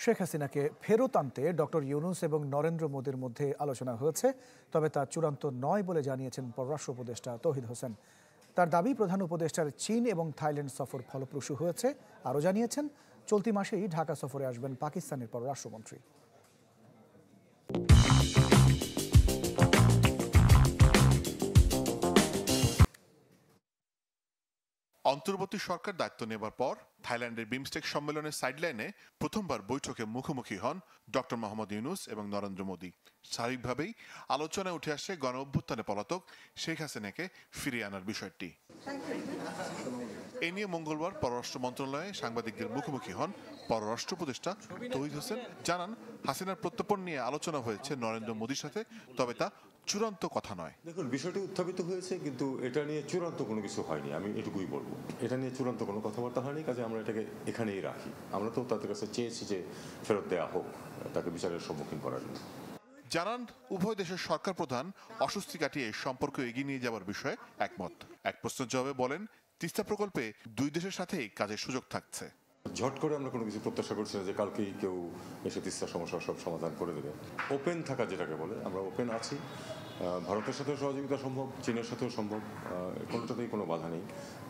শেখ হাসিনাকে ফেরত আনতে ডক্টর ইউনূস এবং নরেন্দ্র মোদির মধ্যে আলোচনা হয়েছে, তবে তা চূড়ান্ত নয় বলে জানিয়েছেন পররাষ্ট্র উপদেষ্টা তৌহিদ হোসেন। তার দাবি, প্রধান উপদেষ্টার চীন এবং থাইল্যান্ড সফর ফলপ্রসূ হয়েছে। আরও জানিয়েছেন, চলতি মাসেই ঢাকা সফরে আসবেন পাকিস্তানের পররাষ্ট্রমন্ত্রী। অন্তর্বর্তী সরকার দায়িত্ব নেবার পর থাইল্যান্ডের বিমস্টেক সম্মেলনের সাইডলাইনে প্রথমবার বৈঠকে মুখোমুখি হন ডক্টর মোহাম্মদ ইউনূস এবং নরেন্দ্র মোদি। স্বাভাবিকভাবেই আলোচনায় উঠে আসে গণ অভ্যুত্থানে পলাতক শেখ হাসিনাকে ফিরিয়ে আনার বিষয়টি। এ নিয়ে মঙ্গলবার পররাষ্ট্র মন্ত্রণালয়ে সাংবাদিকদের মুখোমুখি হন পররাষ্ট্র উপদেষ্টা তৌহিদ হোসেন। জানান, হাসিনার প্রত্যর্পণ নিয়ে আলোচনা হয়েছে নরেন্দ্র মোদির সাথে, তবে তা চূড়ান্ত কথা নয়। দেখুন, বিষয়টি উত্থাপিত হয়েছে, কিন্তু এটা নিয়ে চূড়ান্ত কোনো কিছু হয়নি। আমি এটুকুই বলবো, এটা নিয়ে চূড়ান্ত কোনো কথাবার্তা হয়নি, কাজে আমরা এটাকে এখানেই রাখি। আমরা তো তাদের কাছে চেয়েছি যে ফেরত দেওয়া হোক, তাকে বিচারের সম্মুখীন করার জন্য। জানান, উভয় দেশের সরকার প্রধান অস্বস্তি কাটিয়ে সম্পর্ক এগিয়ে নিয়ে যাওয়ার বিষয়ে একমত। এক প্রশ্নের জবাবে বলেন, তিস্তা প্রকল্পে দুই দেশের সাথেই কাজের সুযোগ থাকছে। ঝট করে আমরা কোনো কিছু প্রত্যাশা করছি না যে কালকেই কেউ এসে তিস্তা সমস্যার সব সমাধান করে দেবে। ওপেন থাকা যেটাকে বলে, আমরা ওপেন আছি। ভারতের সাথেও সহযোগিতা সম্ভব, চীনের সাথেও সম্ভব, কোনোটাতেই কোনো বাধা নেই।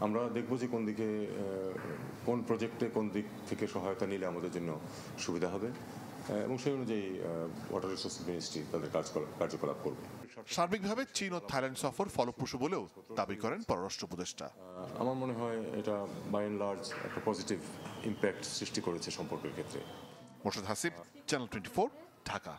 আমরা দেখব যে কোন দিকে, কোন প্রজেক্টে কোন দিক থেকে সহায়তা নিলে আমাদের জন্য সুবিধা হবে, এবং সেই অনুযায়ী ওয়াটার রিসোর্স মিনিস্ট্রি তাদের কার্যকলাপ করবে। সার্বিকভাবে চীন ও থাইল্যান্ড সফর ফলপ্রসূ বলেও দাবি করেন পররাষ্ট্র উপদেষ্টা। আমার মনে হয় এটা বাই এন্ড লার্জ একটা পজিটিভ ইম্প্যাক্ট সৃষ্টি করেছে সম্পর্কের ক্ষেত্রে। মোর্শেদ হাসিব, চ্যানেল 24, ঢাকা।